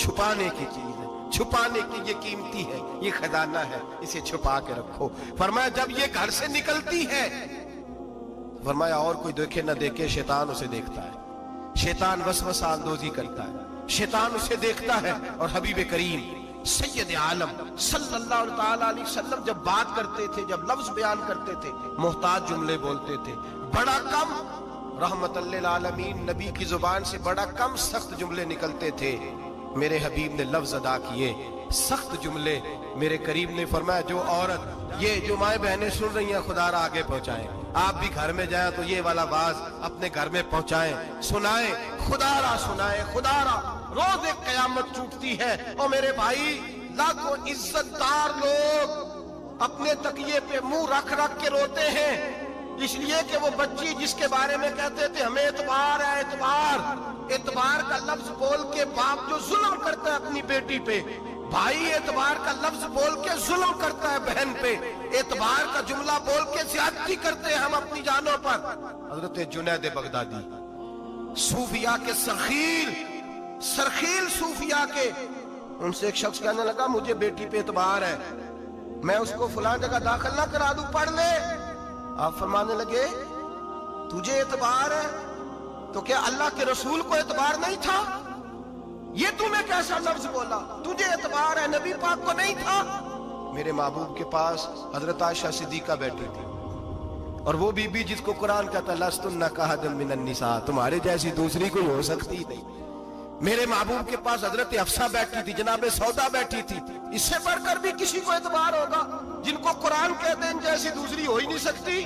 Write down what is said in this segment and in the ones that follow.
چھپانے کی چیز ہے، چھپانے کی یہ قیمتی ہے، یہ خزانہ ہے، اسے چھپا کے رکھو۔ فرمایا جب یہ گھر سے نکلتی ہے، فرمایا اور کوئی دیکھے نہ دیکھے، شیطان اسے دیکھتا ہے، شیطان وسوسہ اندوزی کرتا ہے، شیطان اسے دیکھتا ہے۔ اور حبیب کریم سید عالم صلی اللہ تعالی علیہ وسلم جب بات کرتے تھے، جب لفظ بیان کرتے تھے، محتاج جملے بولتے تھے، بڑا کم، رحمت للعالمین نبی کی زبان سے بڑا کم سخت جملے نکلتے تھے۔ میرے حبیب نے لفظ ادا کیے، سخت جملے۔ میرے کریم نے فرمایا جو عورت، یہ جو مائیں بہنیں سن رہی ہیں، خدا را آگے پہنچائیں، آپ بھی گھر میں جائیں تو یہ والا باز اپنے گھر میں پہنچائیں، سنائیں، خدا را سنائیں، خدا را۔ روز ایک قیامت ٹوٹتی ہے اور میرے بھائی لاکھوں عزت دار لوگ اپنے تکیے پہ منہ رکھ رکھ کے روتے ہیں، اس لیے کہ وہ بچی جس کے بارے میں کہتے تھے ہمیں اعتبار ہے، اعتبار، اعتبار کا لفظ بول کے باپ جو ظلم کرتا ہے اپنی بیٹی پہ، بھائی اعتبار کا لفظ بول کے ظلم کرتا ہے بہن پہ، اعتبار کا جملہ بول کے زیادتی کرتے ہیں ہم اپنی جانوں پر۔ حضرت جنید بغدادی، صوفیاء کے سرخیل صوفیاء کے، ان سے ایک شخص کہنے لگا مجھے بیٹی پہ اعتبار ہے، میں اس کو فلاں جگہ داخل نہ کرا دوں، پڑھ لے۔ آپ فرمانے لگے تجھے اعتبار ہے تو کیا اللہ کے رسول کو اعتبار نہیں تھا؟ یہ تمہیں کیسا لفظ بولا؟ تجھے اعتبار ہے، نبی پاک کو نہیں تھا؟ میرے محبوب کے پاس حضرت عائشہ صدیقہ بیٹھی تھی، اور وہ بی بی جس کو قرآن کہتا لستن کاحد من النساء، تمہارے جیسی دوسری کوئی ہو سکتی نہیں۔ میرے محبوب کے پاس حضرت حفصہ بیٹھی تھی، جناب سودا بیٹھی تھی، اس سے بڑھ کر بھی کسی کو اعتبار ہوگا؟ جن کو قرآن کہتے ہیں ان جیسی دوسری ہو ہی نہیں سکتی۔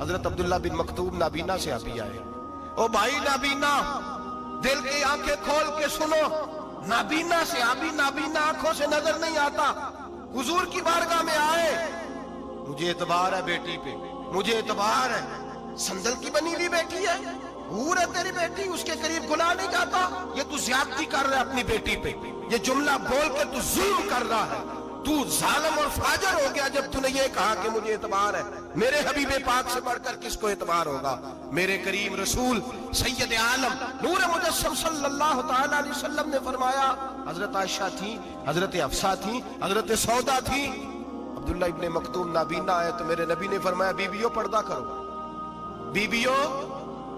حضرت عبداللہ بن مکتوم نابینا سے ابھی آئے، او بھائی نابینا، دل کی آنکھیں کھول کے سنو، نابینا سے ابھی، نابینا آنکھوں سے نظر نہیں آتا، حضور کی بارگاہ میں آئے، مجھے اعتبار ہے بیٹی پہ، مجھے اعتبار ہے، سندل کی بنی ہوئی بیٹی ہے، حور ہے تیری بیٹی، اس کے قریب گناہ نہیں جاتا، یہ تو زیادتی کر رہا ہے اپنی بیٹی پہ، یہ جملہ بول کے تو ظلم کر رہا ہے، تو ظالم اور فاجر ہو گیا جب تو نے یہ کہا کہ مجھے اعتبار ہے۔ میرے حبیب پاک سے بڑھ کر کس کو اعتبار ہوگا؟ میرے کریم رسول سید عالم نور مجسم صلی اللہ تعالی علیہ وسلم نے فرمایا، حضرت عائشہ تھی، حضرت حفصہ تھی، حضرت سودا تھی، عبداللہ ابن مکتوم نابینا آئے تو میرے نبی نے فرمایا بیویوں پردہ کرو، بیویوں،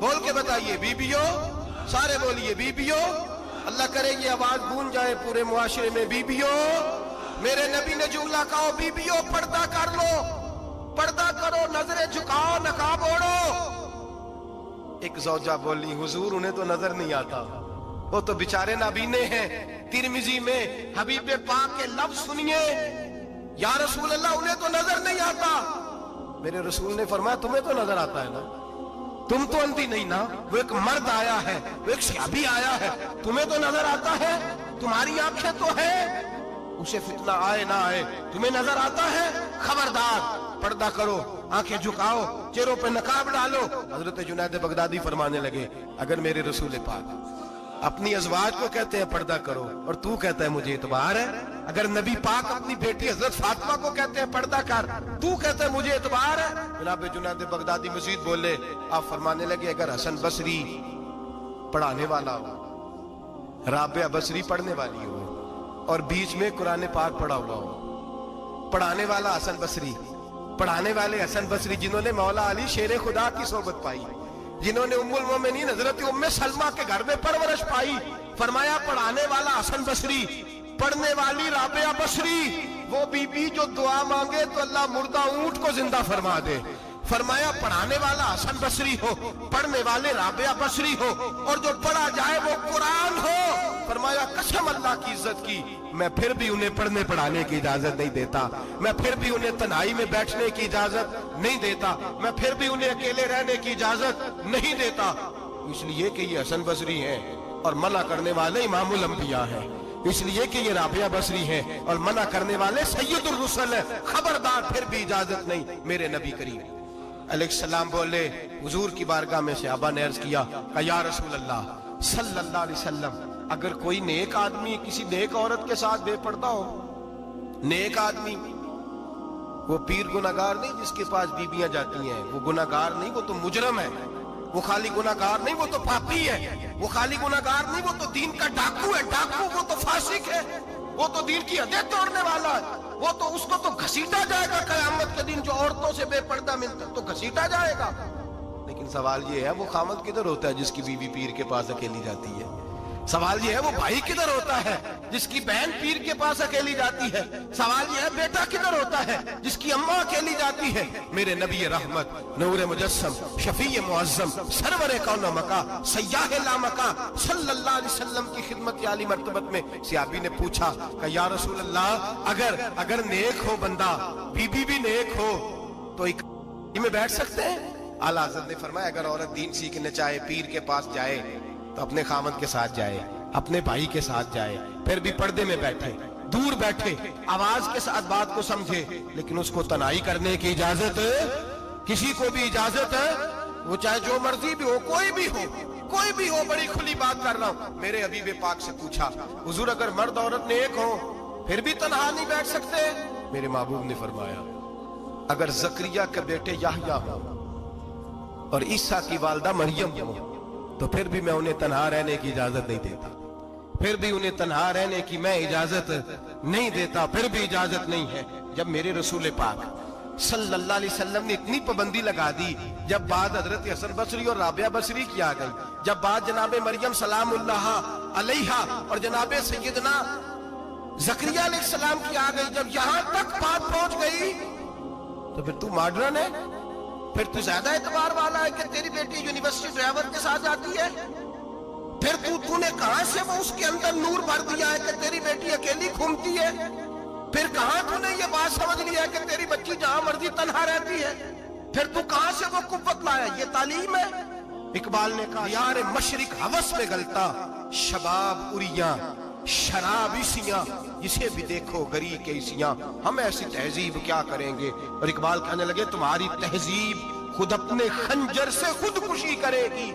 بول کے بتائیے بیویوں، سارے بولیے بیویوں، اللہ کرے یہ آواز گونج جائے پورے معاشرے میں، بیویوں۔ میرے نبی نے جملہ کہا بیویوں پردہ کر لو، پردہ کرو، نظریں جھکاؤ، نقاب اوڑھو۔ ایک زوجہ بولی حضور انہیں تو نظر نہیں آتا، وہ تو بیچارے نابینے ہیں۔ ترمذی میں حبیب پاک کے لفظ سنیے، یا رسول اللہ انہیں تو نظر نہیں آتا۔ میرے رسول نے فرمایا تمہیں تو نظر آتا ہے نا، تم تو اندھی نہیں نا، وہ ایک مرد آیا ہے، وہ ایک صحابی آیا ہے، تمہیں تو نظر آتا ہے، تمہاری آنکھیں تو ہے، اسے فتنہ آئے نہ آئے تمہیں نظر آتا ہے، خبردار پردہ کرو، آنکھیں جھکاؤ، چہروں پہ نقاب ڈالو۔ حضرت جنید بغدادی فرمانے لگے اگر میرے رسول پاک اپنی ازواج کو کہتے ہیں پردہ کرو اور تو کہتا ہے مجھے اعتبار ہے، اگر نبی پاک اپنی بیٹی حضرت فاطمہ کو کہتے ہیں پردہ کر، تو کہتا ہے مجھے اعتبار ہے۔ جناب جنید بغدادی مزید بولے، آپ فرمانے لگے اگر حسن بصری پڑھانے والا ہو، رابعہ بصری پڑھنے والی ہو، اور بیچ میں قرآن پاک پڑھا ہوا ہو، پڑھانے والا حسن بصری، پڑھانے والے حسن بصری جنہوں نے مولا علی شیر خدا کی صحبت پائی، جنہوں نے ام المومنین حضرت ام سلمہ کے گھر میں پرورش پائی، فرمایا پڑھانے والا حسن بصری، پڑھنے والی رابعہ بصری، وہ بی بی جو دعا مانگے تو اللہ مردہ اونٹ کو زندہ فرما دے۔ فرمایا پڑھانے والا حسن بصری ہو، پڑھنے والے رابعہ بصری ہو، اور جو پڑھا جائے وہ قرآن ہو۔ فرمایا قسم اللہ کی عزت کی، میں پھر بھی انہیں پڑھنے پڑھانے کی اجازت نہیں دیتا، میں پھر بھی انہیں تنہائی میں بیٹھنے کی اجازت نہیں دیتا، میں پھر بھی انہیں اکیلے رہنے کی اجازت نہیں دیتا، اس لیے کہ یہ حسن بصری ہیں اور منع کرنے والے امام الانبیاء ہیں، اس لیے کہ یہ رابعہ بصری ہیں اور منع کرنے والے سید الرسل ہیں، خبردار پھر بھی اجازت نہیں۔ میرے نبی کریم علیہ السلام بولے، حضور کی بارگاہ میں صحابہ نے عرض کیا کہ یا رسول اللہ صلی اللہ علیہ وسلم، اگر کوئی نیک آدمی کسی نیک عورت کے ساتھ بے پردہ ہو، نیک آدمی، وہ پیر گناہگار نہیں جس کے پاس بیویاں جاتی ہیں، وہ گناہگار نہیں، وہ تو مجرم ہے، وہ خالی گناہگار نہیں، وہ تو پاپی ہے، وہ خالی گناہگار نہیں، وہ تو دین کا ڈاکو ہے، ڈاکو، وہ تو فاسق وہ تو دین کی حدیں توڑنے والا ہے، وہ تو اس کو تو گھسیٹا جائے گا قیامت کے دن، جو عورتوں سے بے پردہ ملتا تو گھسیٹا جائے گا۔ لیکن سوال یہ ہے وہ خامد کدھر ہوتا ہے جس کی بیوی پیر کے پاس اکیلی جاتی ہے؟ سوال یہ ہے وہ بھائی کدھر ہوتا ہے جس کی بہن پیر کے پاس اکیلی جاتی ہے؟ سوال یہ ہے بیٹا کدھر ہوتا ہے جس کی اماں اکیلی جاتی ہے؟ میرے نبی رحمت، نور مجسم، شفیع معظم، سرور کون مکا، سیاح لامکا صلی اللہ علیہ وسلم کی خدمت عالی مرتبت میں صحابی نے پوچھا کہ یا رسول اللہ اگر نیک ہو بندہ، بی بی بھی نیک ہو تو ایک میں بیٹھ سکتے ہیں؟ اعلیٰ حضرت نے فرمایا اگر عورت دین سیکھنے چاہے پیر کے پاس جائے تو اپنے خامد کے ساتھ جائے، اپنے بھائی کے ساتھ جائے، پھر بھی پردے میں بیٹھے، دور بیٹھے، آواز کے ساتھ بات کو سمجھے، لیکن اس کو تنہائی کرنے کی اجازت کسی کو بھی اجازت ہے، وہ چاہے جو مرضی بھی ہو، کوئی بھی ہو، بڑی کھلی بات کر رہا ہوں۔ میرے حبیب پاک سے پوچھا حضور اگر مرد عورت نیک ہو پھر بھی تنہا نہیں بیٹھ سکتے؟ میرے محبوب نے فرمایا اگر زکریا کے بیٹے یحییٰ ہو اور عیسیٰ کی والدہ مریم ہو تو پھر بھی میں انہیں تنہا رہنے کی اجازت نہیں دیتا، پھر بھی انہیں تنہا رہنے کی میں اجازت نہیں دیتا، پھر بھی اجازت نہیں ہے۔ جب میرے رسول پاک صلی اللہ علیہ وسلم نے اتنی پابندی لگا دی، جب بات حضرت حسن بصری اور رابعہ بصری کی آ گئی، جب بات جناب مریم سلام اللہ علیہا اور جناب سیدنا زکریا علیہ السلام کی آ گئی، جب یہاں تک بات پہنچ گئی تو پھر تو ماڈرن ہے، پھر تو زیادہ اعتبار والا ہے کہ تیری بیٹی یونیورسٹی ڈرائیور کے ساتھ جاتی ہے، پھر تو نے کہاں سے وہ اس کے اندر نور بھر دیا ہے کہ تیری بیٹی اکیلی گھومتی ہے، پھر کہاں تو نے یہ بات سمجھ لیا ہے کہ تیری بچی جہاں مرضی تنہا رہتی ہے، پھر تو کہاں سے وہ قوت لایا؟ یہ تعلیم ہے۔ اقبال نے کہا یار مشرق ہوس میں گلتا، شباب اریاں شراب اسیاں، جسے بھی دیکھو گری کے اسیاں، ہم ایسی تہذیب کیا کریں گے؟ اور اقبال کہنے لگے تمہاری تہذیب خود اپنے خنجر سے خودکشی کرے گی،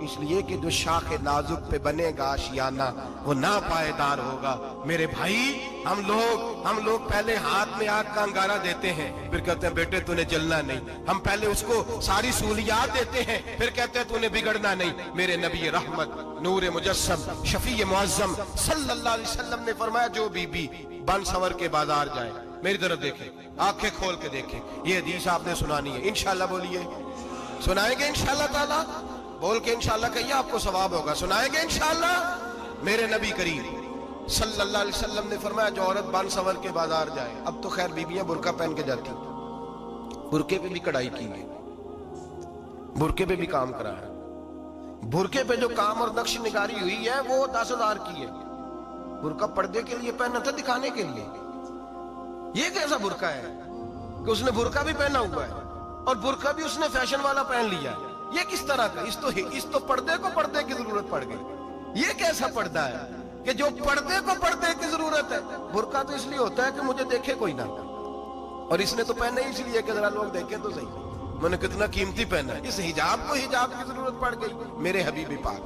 اس لیے کہ جو شاخ نازک پہ بنے گا آشیانہ وہ ناپائیدار ہوگا۔ میرے بھائی ہم لوگ پہلے ہاتھ میں آگ کا انگارہ دیتے ہیں، پھر کہتے ہیں بیٹے تو نے جلنا نہیں، ہم پہلے اس کو ساری سہولیات دیتے ہیں، پھر کہتے ہیں تو نے بگڑنا نہیں۔ میرے نبی رحمت، نور مجسم، شفیع معظم صلی اللہ علیہ وسلم نے فرمایا جو بی بی بن سور کے بازار جائے، میری طرف دیکھیں، آنکھیں کھول کے دیکھیں، یہ حدیث آپ نے سنانی ہے، انشاءاللہ بولیے، سنائیں گے انشاءاللہ تعالی؟ بول کے انشاءاللہ کہیے آپ کو ثواب ہوگا، سنائیں گے انشاءاللہ؟ میرے نبی کریم صلی اللہ علیہ وسلم نے فرمایا جو عورت بن سور کے بازار جائے، اب تو خیر بیویاں برقع پہن کے جاتی، برقعے پہ بھی کڑھائی کی گئی، برقعے پہ بھی کام کرایا، برقعے پہ جو کام اور نقش نگاری ہوئی ہے وہ 10,000 کی ہے۔ برقع پردے کے لیے پہنا تھا، دکھانے کے لیے۔ یہ کیسا برقع ہے کہ اس نے برقع بھی پہنا ہوا ہے اور برقع بھی اس نے فیشن والا پہن لیا ہے؟ یہ کس طرح کا؟ اس تو پردے کو پردے کی ضرورت پڑ گئی۔ یہ کیسا پردہ ہے کہ جو پردے کو پردے کی ضرورت ہے؟ برقع تو اس لیے ہوتا ہے کہ مجھے دیکھے کوئی نہ، اور اس نے تو پہنا ہی اس لیے کہ ذرا لوگ دیکھیں تو صحیح میں نے کتنا قیمتی پہنا ہے۔ اس حجاب کو حجاب کی ضرورت پڑ گئی۔ میرے حبیب پاک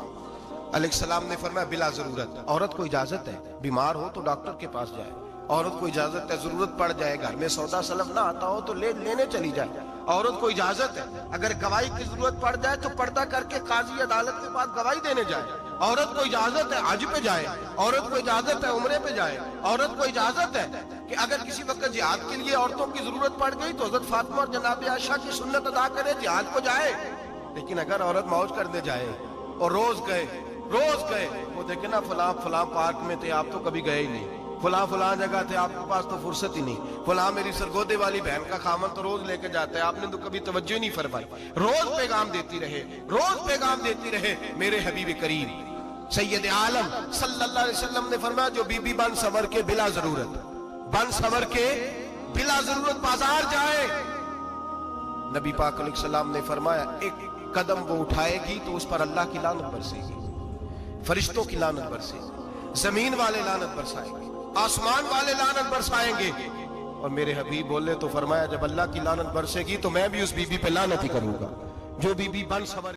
علیہ السلام نے فرمایا بلا ضرورت، عورت کو اجازت ہے بیمار ہو تو ڈاکٹر کے پاس جائے، عورت کو اجازت ہے ضرورت پڑ جائے گھر میں سودا سلف نہ آتا ہو تو لینے چلی جائے، عورت کو اجازت ہے اگر گواہی کی ضرورت پڑ جائے تو پردہ کر کے قاضی عدالت کے پاس گواہی دینے جائے، عورت کو اجازت ہے حج پہ جائے، عورت کو اجازت ہے عمرے پہ جائے، عورت کو اجازت ہے کہ اگر کسی وقت جہاد کے لیے عورتوں کی ضرورت پڑ گئی تو حضرت فاطمہ اور جناب عائشہ کی سنت ادا کرے جہاد کو جائے۔ لیکن اگر عورت موج کرنے جائے اور روز گئے وہ دیکھیں نا فلاں پارک میں تھے آپ تو کبھی گئے ہی نہیں، فلاں جگہ تھے آپ کے پاس تو فرصت ہی نہیں، فلاں میری سرگودے والی بہن کا خامن تو روز لے کے جاتا ہے آپ نے تو کبھی توجہ نہیں فرمائی، روز پیغام دیتی رہے۔ میرے حبیب کریم سید عالم صلی اللہ علیہ وسلم نے فرمایا جو بی بی بن سور کے بلا ضرورت بازار جائے، نبی پاک علیہ السلام نے فرمایا ایک قدم وہ اٹھائے گی تو اس پر اللہ کی لعنت برسے گی، فرشتوں کی لعنت برسے گی، زمین والے لعنت برسائیں گے، آسمان والے لعنت برسائیں گے۔ اور میرے حبیب بولے تو فرمایا جب اللہ کی لعنت برسے گی تو میں بھی اس بی بی پہ لعنت ہی کروں گا جو بی بی بن سور